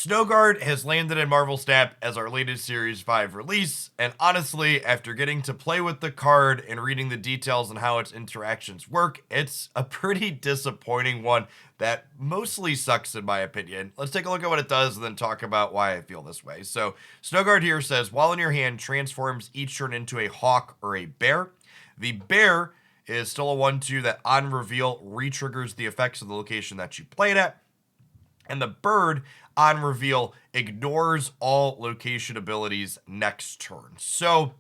Snowguard has landed in Marvel Snap as our latest Series 5 release, and honestly, after getting to play with the card and reading the details on how its interactions work, it's a pretty disappointing one that mostly sucks in my opinion. Let's take a look at what it does and then talk about why I feel this way. So, Snowguard here says, while in your hand, transforms each turn into a hawk or a bear. The bear is still a 1/2 that on reveal re-triggers the effects of the location that you played at. And the bird, on reveal, ignores all location abilities next turn. So,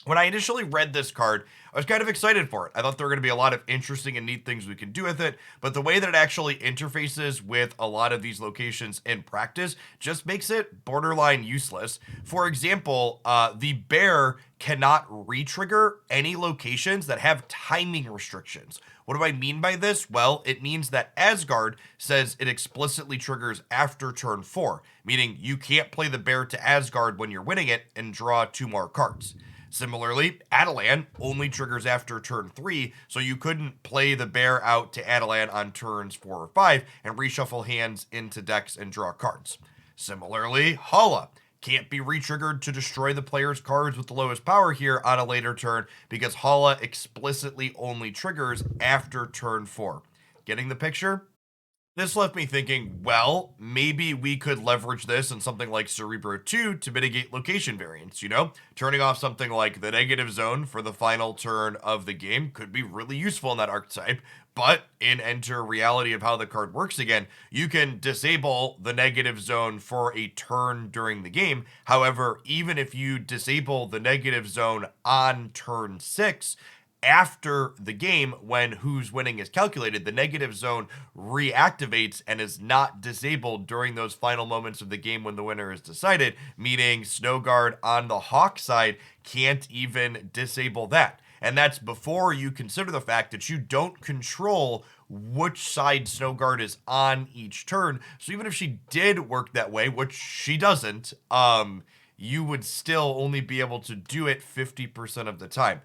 when I initially read this card, I was kind of excited for it. I thought there were going to be a lot of interesting and neat things we could do with it, but the way that it actually interfaces with a lot of these locations in practice just makes it borderline useless. For example, the bear cannot re-trigger any locations that have timing restrictions. What do I mean by this? Well, it means that Asgard says it explicitly triggers after turn 4, meaning you can't play the bear to Asgard when you're winning it and draw 2 more cards. Similarly, Atalan only triggers after turn 3, so you couldn't play the bear out to Atalan on turns 4 or 5 and reshuffle hands into decks and draw cards. Similarly, Hala can't be re-triggered to destroy the player's cards with the lowest power here on a later turn because Hala explicitly only triggers after turn 4. Getting the picture? This left me thinking, well, maybe we could leverage this in something like Cerebro 2 to mitigate location variance, you know? Turning off something like the negative zone for the final turn of the game could be really useful in that archetype, but in Enter Reality of how the card works again, you can disable the negative zone for a turn during the game. However, even if you disable the negative zone on turn 6, after the game, when who's winning is calculated, the negative zone reactivates and is not disabled during those final moments of the game when the winner is decided, meaning Snowguard on the Hawk side can't even disable that. And that's before you consider the fact that you don't control which side Snowguard is on each turn. So even if she did work that way, which she doesn't, you would still only be able to do it 50% of the time.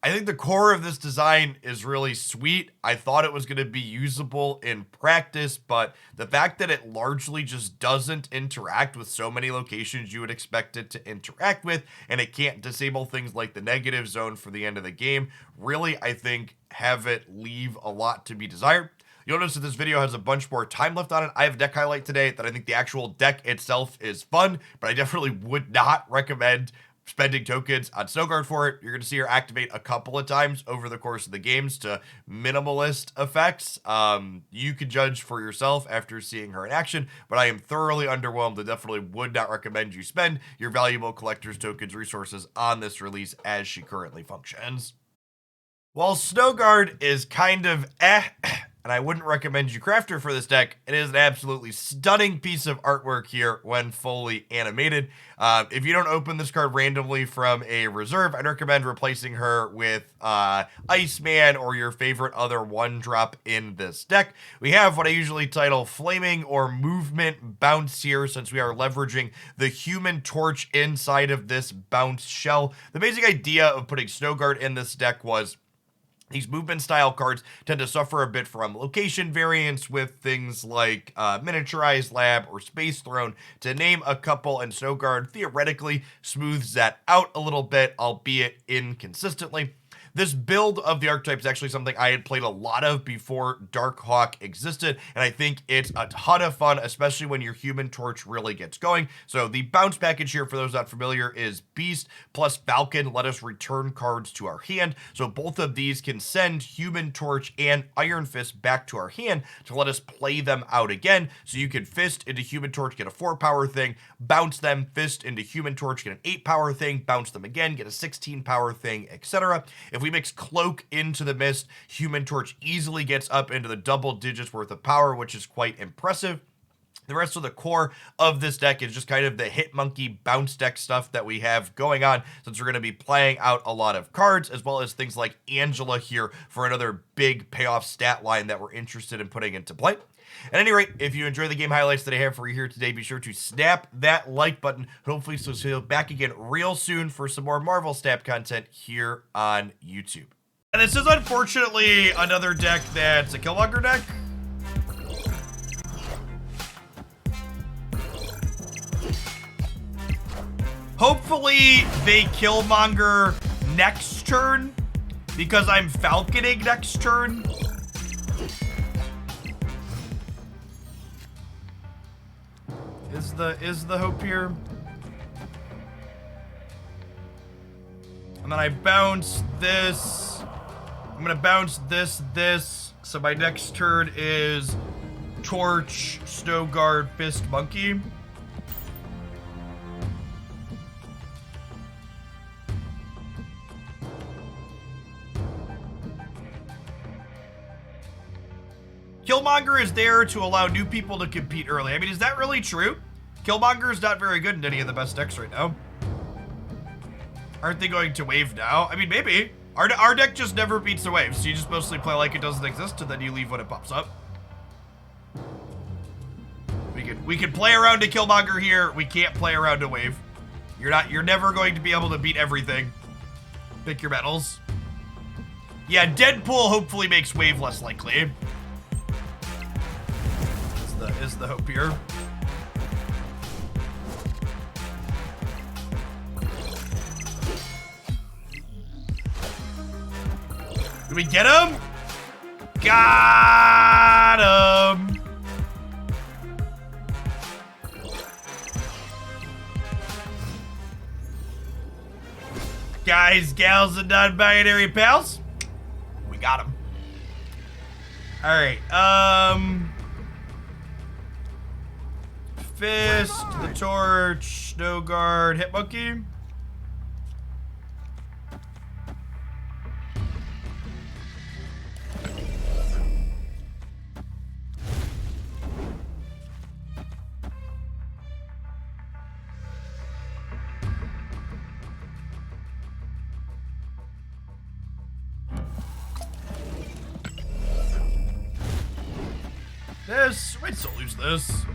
I think the core of this design is really sweet. I thought it was going to be usable in practice, but the fact that it largely just doesn't interact with so many locations you would expect it to interact with, and it can't disable things like the negative zone for the end of the game, really, I think, have it leave a lot to be desired. You'll notice that this video has a bunch more time left on it. I have a deck highlight today that I think the actual deck itself is fun, but I definitely would not recommend spending tokens on Snowguard for it. You're going to see her activate a couple of times over the course of the games to minimalist effects. You can judge for yourself after seeing her in action, but I am thoroughly underwhelmed and definitely would not recommend you spend your valuable collector's tokens resources on this release as she currently functions. While Snowguard is kind of and I wouldn't recommend you craft her for this deck, it is an absolutely stunning piece of artwork here when fully animated. If you don't open this card randomly from a reserve, I'd recommend replacing her with Iceman or your favorite other 1-drop in this deck. We have what I usually title Flaming or Movement Bounce here, since we are leveraging the Human Torch inside of this bounce shell. The basic idea of putting Snowguard in this deck was these movement style cards tend to suffer a bit from location variance with things like Miniaturized Lab or Space Throne, to name a couple, and Snowguard theoretically smooths that out a little bit, albeit inconsistently. This build of the archetype is actually something I had played a lot of before Darkhawk existed, and I think it's a ton of fun, especially when your Human Torch really gets going. So the bounce package here, for those not familiar, is Beast plus Falcon let us return cards to our hand. So both of these can send Human Torch and Iron Fist back to our hand to let us play them out again. So you can Fist into Human Torch, get a 4-power thing, bounce them, Fist into Human Torch, get an 8-power thing, bounce them again, get a 16-power thing, etc. If we mix Cloak into the Mist, Human Torch easily gets up into the double digits worth of power, which is quite impressive. The rest of the core of this deck is just kind of the Hit Monkey bounce deck stuff that we have going on, since we're going to be playing out a lot of cards, as well as things like Angela here for another big payoff stat line that we're interested in putting into play. At any rate, if you enjoy the game highlights that I have for you here today, be sure to snap that like button. Hopefully, so see you back again real soon for some more Marvel Snap content here on YouTube. And this is unfortunately another deck that's a Killmonger deck. Hopefully they Killmonger next turn because I'm falconing next turn. Is the hope here? And then I bounce this. I'm gonna bounce this. So my next turn is Torch, Snowguard, Fist, Monkey. Killmonger is there to allow new people to compete early. I mean, is that really true? Killmonger is not very good in any of the best decks right now. Aren't they going to wave now? I mean, maybe. Our deck just never beats the wave, so you just mostly play like it doesn't exist, and then you leave when it pops up. We can play around a Killmonger here. We can't play around a wave. You're never going to be able to beat everything. Pick your battles. Yeah, Deadpool hopefully makes wave less likely. Is the hope here. Did we get him? Got him. Guys, gals, and non-binary pals. We got him. All right. Fist, the Torch, Snowguard, Hit Monkey. This, might still lose this.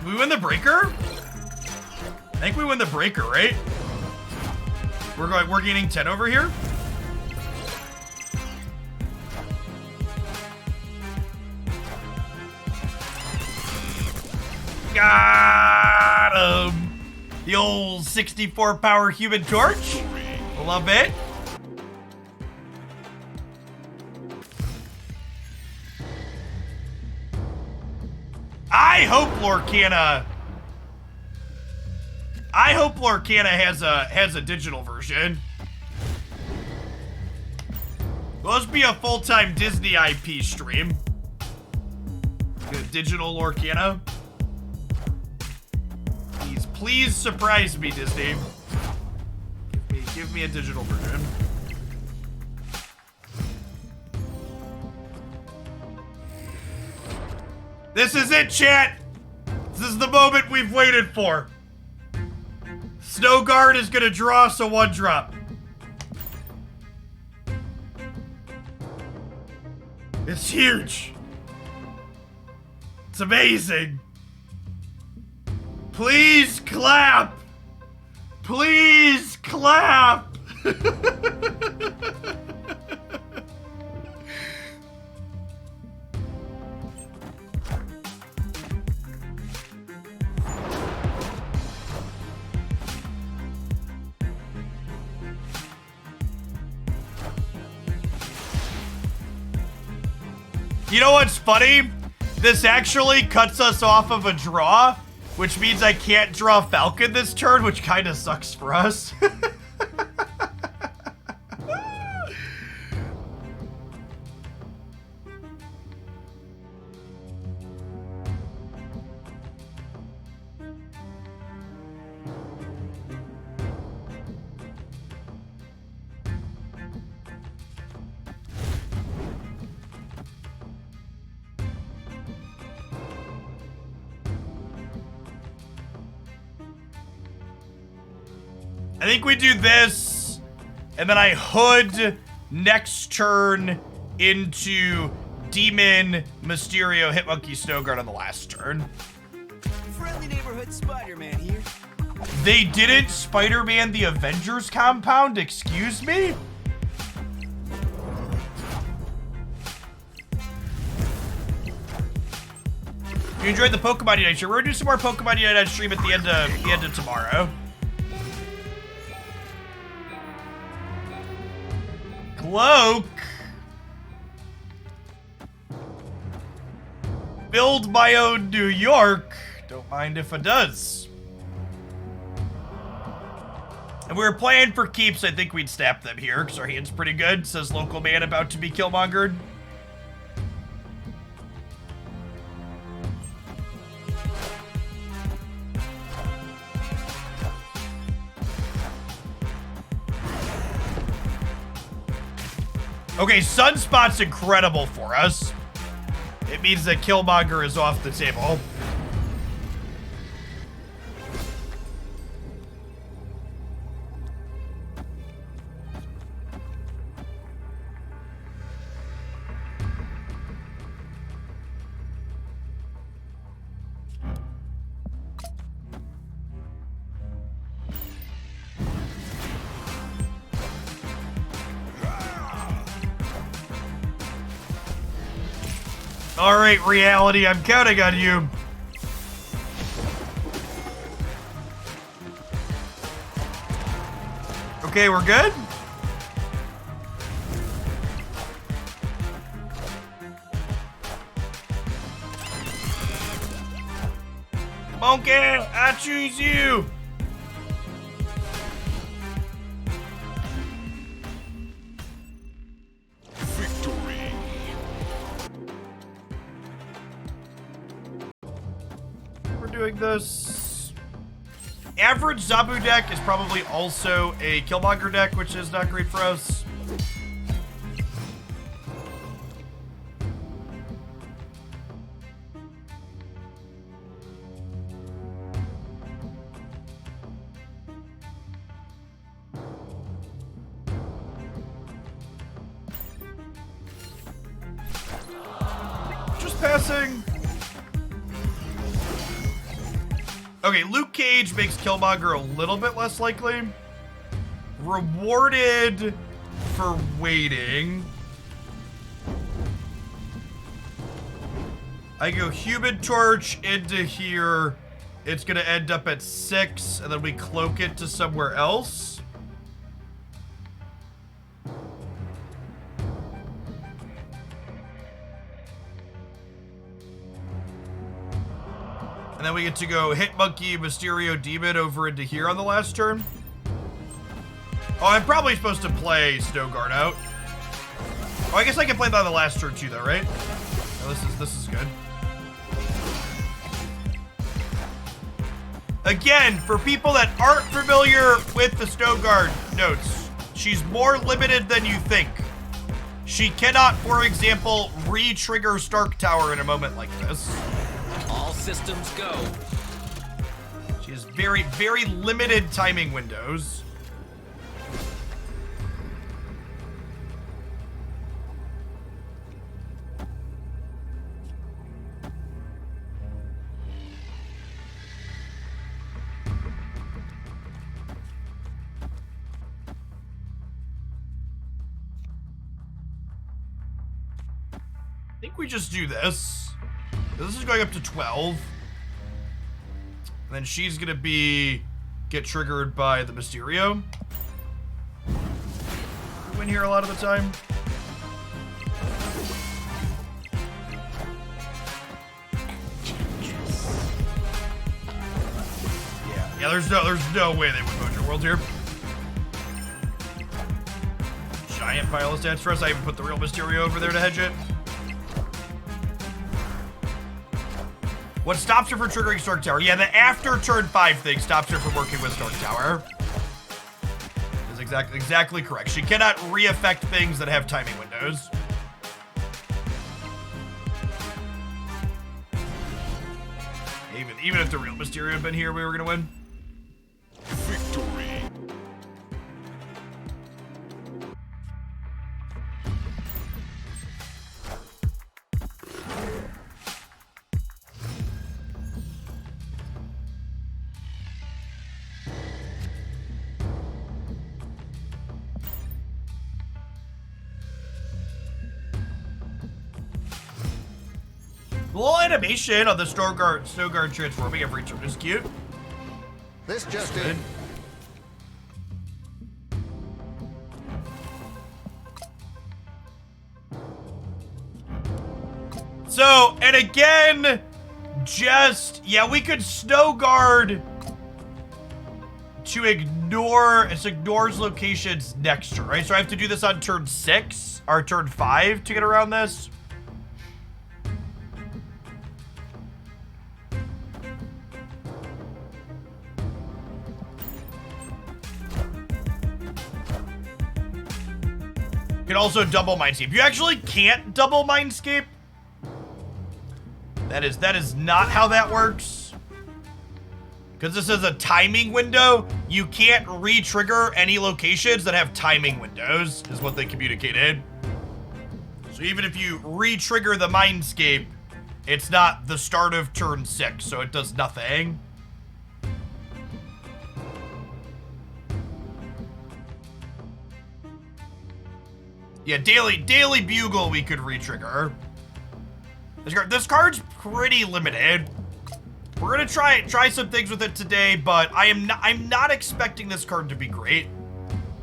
We win the breaker? I think we win the breaker, right? We're gaining 10 over here. Got him. The old 64 power human torch. Love it. I hope Lorcana has a digital version. Will this be a full-time Disney IP stream? Digital Lorcana. Please surprise me, Disney. Give me a digital version. This is it, chat. This is the moment we've waited for. Snowguard is gonna draw us a 1-drop. It's huge. It's amazing. Please clap. Please clap. You know what's funny? This actually cuts us off of a draw, which means I can't draw Falcon this turn, which kind of sucks for us. I think we do this, and then I hood next turn into Demon, Mysterio, Hitmonkey, Snowguard on the last turn. Friendly neighborhood Spider-Man here. They didn't Spider-Man the Avengers compound? Excuse me? You enjoyed the Pokemon Unite? Sure, we're gonna do some more Pokemon Unite on stream at the end of tomorrow. Cloak. Build my own New York. Don't mind if it does. And we were playing for keeps. I think we'd snap them here because our hand's pretty good. Says local man about to be Killmongered. Okay, Sunspot's incredible for us. It means that Killmonger is off the table. All right, reality, I'm counting on you. Okay, we're good? Monkey, I choose you. Doing this. Average Zabu deck is probably also a Killmonger deck, which is not great for us. Just passing. Okay, Luke Cage makes Killmonger a little bit less likely. Rewarded for waiting. I go Human Torch into here. It's gonna end up at 6, and then we cloak it to somewhere else. And then we get to go Hit Monkey, Mysterio, Demon over into here on the last turn. Oh, I'm probably supposed to play Snowguard out. Oh, I guess I can play that on the last turn too, though, right? Oh, this is good. Again, for people that aren't familiar with the Snowguard notes, she's more limited than you think. She cannot, for example, re-trigger Stark Tower in a moment like this. All systems go. She has very, very limited timing windows. I think we just do this. This is going up to 12. And then she's gonna get triggered by the Mysterio. We win here a lot of the time. Yeah, there's no way they win Mojo World here. Giant pile of stats for us. I even put the real Mysterio over there to hedge it. What stops her from triggering Stark Tower? Yeah, the after turn 5 thing stops her from working with Stark Tower. Is exactly correct. She cannot re-affect things that have timing windows. Even if the real Mysterio had been here, we were gonna win. Victory. Cool animation on the Snowguard transforming every turn is cute. This just in. So, and again, we could Snowguard to ignore, it ignores locations next turn, right? So I have to do this on turn 6 or turn 5 to get around this. You can also double Mindscape. You actually can't double Mindscape. That is not how that works. Because this is a timing window, you can't re-trigger any locations that have timing windows, is what they communicated. So even if you re-trigger the Mindscape, it's not the start of turn 6, so it does nothing. Yeah, Daily Bugle we could re-trigger. This card's pretty limited. We're gonna try some things with it today, but I'm not expecting this card to be great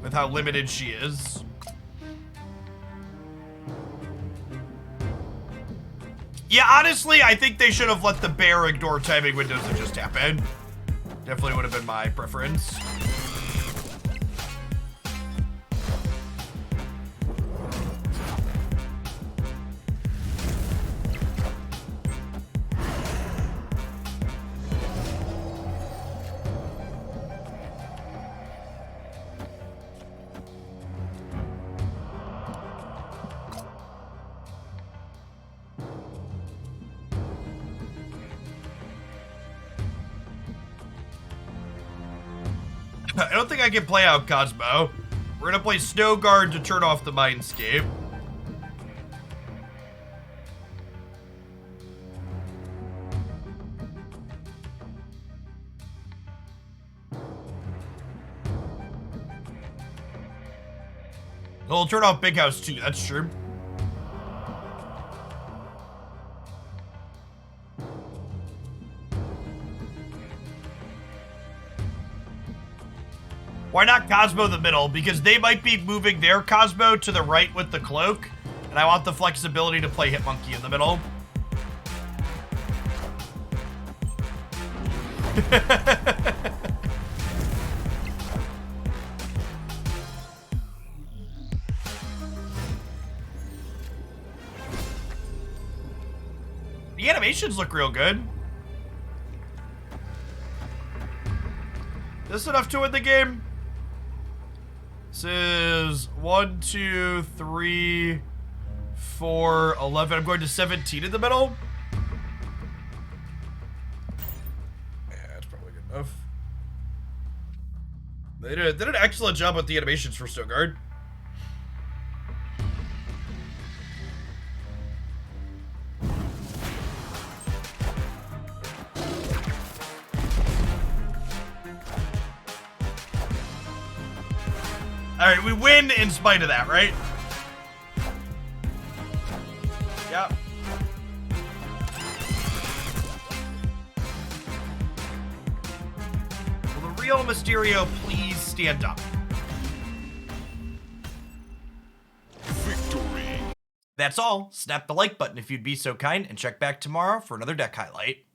with how limited she is. Yeah, honestly, I think they should have let the bear ignore timing windows that just happened. Definitely would have been my preference. I don't think I can play out Cosmo. We're gonna play Snowguard to turn off the Mindscape. We'll turn off Big House too, that's true. Why not Cosmo the middle? Because they might be moving their Cosmo to the right with the cloak, and I want the flexibility to play Hitmonkey in the middle. The animations look real good. Is this enough to win the game? This is 1, 2, 3, 4, 11. I'm going to 17 in the middle. Yeah, that's probably good enough. They did an excellent job with the animations for Snowguard. All right, we win in spite of that, right? Yep. Will the real Mysterio please stand up? Victory. That's all. Snap the like button if you'd be so kind, and check back tomorrow for another deck highlight.